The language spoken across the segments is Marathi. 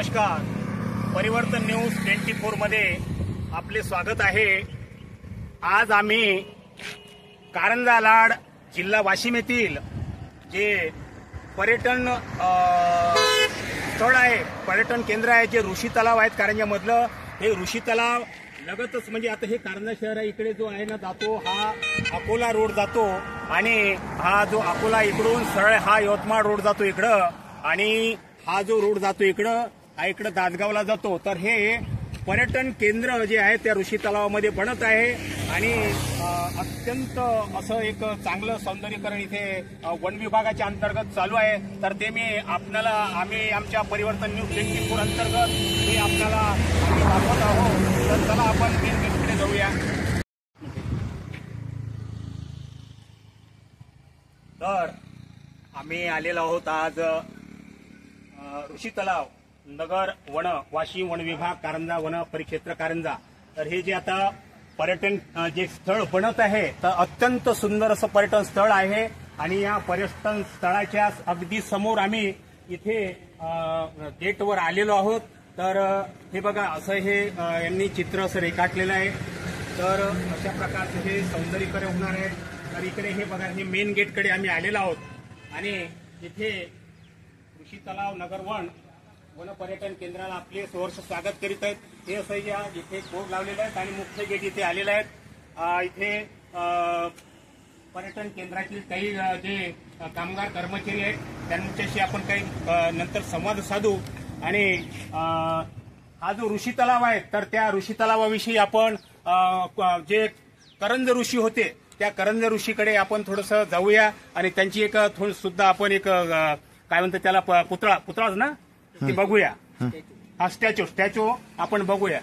नमस्कार, परिवर्तन न्यूज 24 मध्ये आपले स्वागत आहे। आज आम्ही कारंजा लाड जिल्हा वाशिम येथील जे पर्यटन स्थळ आहे, पर्यटन केंद्र आहे, जे ऋषी तलाव आहेत कारंजामधलं, हे ऋषी तलाव लगतच म्हणजे आता हे कारंजा शहर आहे, इकडे जो आहे ना जातो हा अकोला रोड जातो आणि हा जो अकोला इकडून सरळ हा यवतमाळ रोड जातो इकडं, आणि हा जो रोड जातो इकडं हा इकडं दासगावला जातो। तर हे पर्यटन केंद्र जे आहे त्या ऋषी तलावामध्ये बनत आहे आणि अत्यंत असं एक चांगलं सौंदर्यीकरण इथे वन विभागाच्या अंतर्गत चालू आहे। तर ते आम्ही आमच्या परिवर्तन न्यूज 24 अंतर्गत हे आपल्याला दाखवत आहोत। तर चला आपण मेन गेटकडे जाऊया। तर आम्ही आलेलो आहोत आज ऋषी तलाव नगर वन वाशिम वन विभाग कारंजा वन परिक्षेत्र कारंजा। तर हे जे आता पर्यटन जे स्थळ बनत आहे तर अत्यंत सुंदर असं पर्यटन स्थळ आहे आणि या पर्यटन स्थळाच्या अगदी समोर आम्ही इथे गेटवर आलेलो आहोत। तर हे बघा असं हे यांनी चित्र असं रेखाटलेलं आहे। तर अशा प्रकारचं हे सौंदर्यीकरण होणार आहे। तर इकडे हे बघा हे मेन गेटकडे आम्ही आलेलो आहोत आणि इथे ऋषी तलाव नगर वन पर्यटन केंद्राला आपले सहर्ष स्वागत करीत आहेत। हे असं इथे बोर्ड लावलेले आहेत आणि मुख्य गेट इथे आलेले आहेत। इथे पर्यटन केंद्रातील काही जे कामगार कर्मचारी आहेत त्यांच्याशी आपण काही नंतर संवाद साधू आणि हा जो ऋषी तलाव आहे तर त्या ऋषी तलावाविषयी आपण जे करंज ऋषी होते त्या करंज ऋषीकडे आपण थोडंसं जाऊया आणि त्यांची एक सुद्धा आपण एक काय म्हणतात त्याला पुतळाच ना ती बघूया। हा स्टॅच्यू आपण बघूया।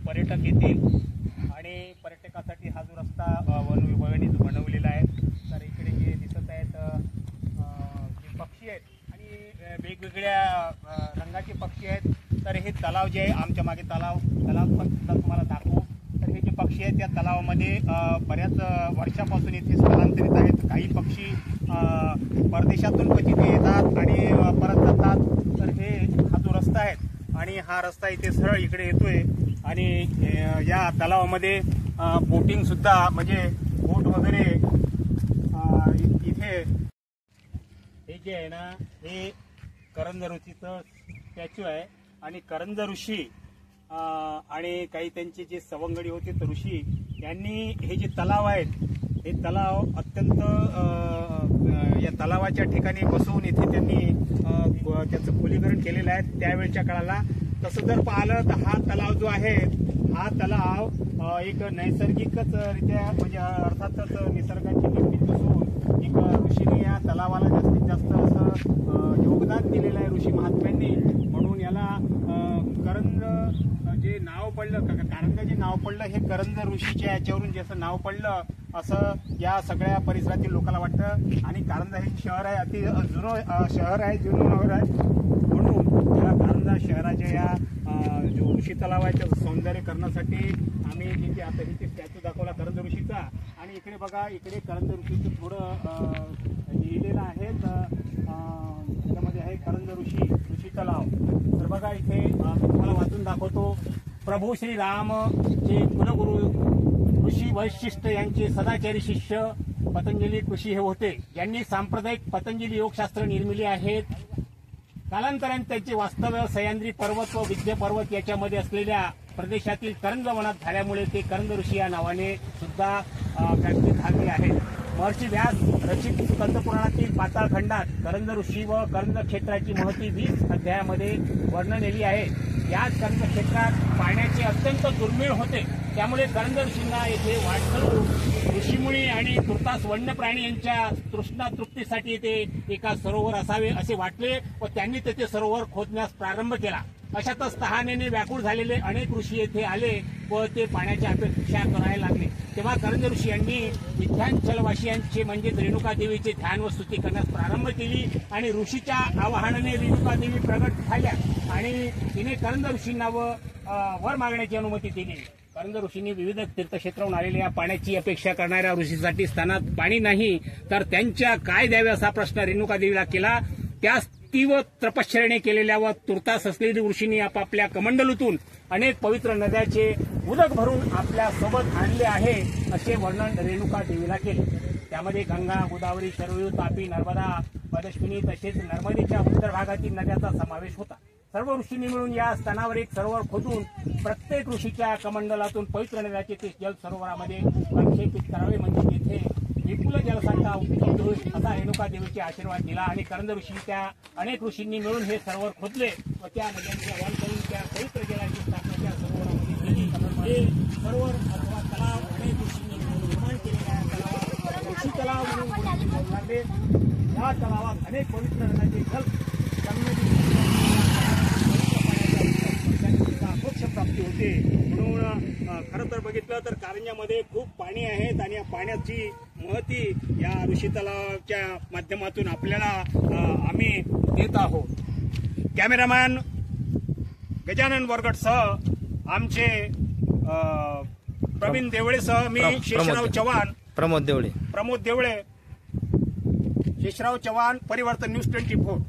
पर्यटक येतील आणि पर्यटकासाठी हा जो रस्ता वन विभागाने जो बनवलेला आहे तर इकडे जे दिसत आहेत जे पक्षी आहेत आणि वेगवेगळ्या रंगाचे पक्षी आहेत। तर हे तलाव जे आहे आमच्या मागे तलाव पण तुम्हाला दाखवू। तर हे पक्षी आहेत त्या तलावामध्ये बऱ्याच वर्षापासून इथे स्थलांतरित आहेत. काही पक्षी परदेशातून पण तिथे येतात आणि परत जातात. तर हा जो रस्ता आहे आणि हा रस्ता इथे सरळ इकडे येतोय आणि या तलावामध्ये बोटिंग सुद्धा म्हणजे बोट वगैरे इथे हे जे आहे ना हे करंज ऋषीचं स्टॅच्यू आहे आणि करंज ऋषी आणि काही त्यांचे जे सवंगडी होते तर ऋषी यांनी हे जे तलाव आहेत हे तलाव अत्यंत या तलावाच्या ठिकाणी बसवून इथे त्यांनी त्याचं खोलीकरण केलेलं आहे त्यावेळच्या काळाला. तसं जर पाहिलं तर हा तलाव जो आहे हा तलाव एक नैसर्गिकच रित्या म्हणजे अर्थातच निसर्गाची निर्मिती असून एक ऋषीने या तलावाला जास्तीत जास्त असं योगदान दिलेलं आहे ऋषी महात्म्यांनी. म्हणून याला करंज जे नाव पडलं कारंजा जे नाव पडलं हे करंज ऋषीच्या याच्यावरून जसं नाव पडलं असं या सगळ्या परिसरातील लोकांना वाटतं. आणि कारंजा हे शहर आहे अति जुनं शहर आहे जुनं नगर आहे म्हणून या कारंजा शहराच्या या जो ऋषी तलाव आहे त्याचं सौंदर्य करण्यासाठी आम्ही जिथे आता इथे स्टॅच्यू दाखवला करंज ऋषीचा. आणि इकडे बघा इकडे करंज ऋषीचं थोडं लिहिलेलं आहे त्याच्यामध्ये आहे करंज ऋषी तलाव. तर बघा इथे तुम्हाला वाचून दाखवतो. प्रभू श्री राम चे कुलगुरू ऋषी वैशिष्ट यांचे सदाचारी शिष्य पतंजली ऋषी हे होते. यांनी सांप्रदायिक पतंजली योगशास्त्र निर्मिली आहेत. कालांतराने त्यांचे वास्तव्य सह्याद्री पर्वत व विंध्य पर्वत याच्यामध्ये असलेल्या प्रदेशातील करंज वनात झाल्यामुळे ते करंज ऋषी या नावाने सुद्धा ख्याती झाली आहे. महर्षी व्यास रचित स्कंदपुराणातील पाताळखंडात करंज ऋषी व करंज क्षेत्राची महती 20 अध्यायामध्ये वर्णनेली आहे. याच करंज क्षेत्रात पाण्याचे अत्यंत दुर्मिळ होते. त्यामुळे करंज ऋषींना येथे वाटसरू ऋषीमुनी आणि तुर्तास वन्य प्राणी यांच्या तृष्णा तृप्तीसाठी येथे एका सरोवर असावे असे वाटले व त्यांनी तेथे सरोवर खोदण्यास प्रारंभ केला. अशातच तहानेने व्याकुळ झालेले अनेक ऋषी येथे आले व ते पाण्याची अपेक्षा करायला लागले. तेव्हा करंज ऋषी यांनी विंध्याचलवासियांचे म्हणजेच रेणुका देवीचे ध्यान व स्तुती करण्यास प्रारंभ केली आणि ऋषीच्या आवाहनाने रेणुका देवी प्रगट झाल्या आणि तिने करंज ऋषींना वर मागण्याची अनुमती दिली. करंज ऋषींनी विविध तीर्थक्षेत्राहून आलेल्या पाण्याची अपेक्षा करणाऱ्या ऋषीसाठी स्थानात पाणी नाही तर त्यांच्या काय द्यावे असा प्रश्न रेणुका देवीला केला. त्यास तीव्र तपश्चर्याने केलेल्या व तुर्तास असलेली ऋषींनी आपापल्या कमंडलूतून अनेक पवित्र नद्याचे उदक भरून आपल्या सोबत आणले आहे असे वर्णन रेणुका देवीला केले. त्यामध्ये गंगा, गोदावरी, शरयू, तापी, नर्मदा, पद्मिनी तसेच नर्मदेच्या उत्तर भागातील नद्याचा समावेश होता. सर्व ऋषींनी मिळून या स्थानावर एक सरोवर खोदून प्रत्येक ऋषीच्या कमंडलातून पवित्र नद्याचे ते जल सरोवरामध्ये प्रक्षेपित करावे म्हणजे तेथे विपुल जलसाठा उपलब्ध होईल असा रेणुका देवीचे आशीर्वाद दिला. आणि करंज ऋषींच्या अनेक ऋषींनी मिळून हे सरोवर खोदले व त्या नद्यांचे आवाहन करून त्या पवित्र जलाची स्थापना त्या सरोवरामध्ये केली. हे सरोवर अथवा तलाव अनेक ऋषींनी निर्माण केलेल्या तलावात ऋषी तलाव म्हणून लागले. या तलावात अनेक पवित्र नद्याचे जल प्राप्ती होते. म्हणून खरं तर बघितलं तर कारंजामध्ये खूप पाणी आहेत आणि या पाण्याची महती या ऋषी तलावाच्या माध्यमातून आपल्याला आम्ही देत आहोत. कॅमेरामॅन गजानन वरगडसह आमचे प्रवीण देवळेसह मी शेषराव चव्हाण प्रमोद देवळे शेषराव चव्हाण परिवर्तन न्यूज 24.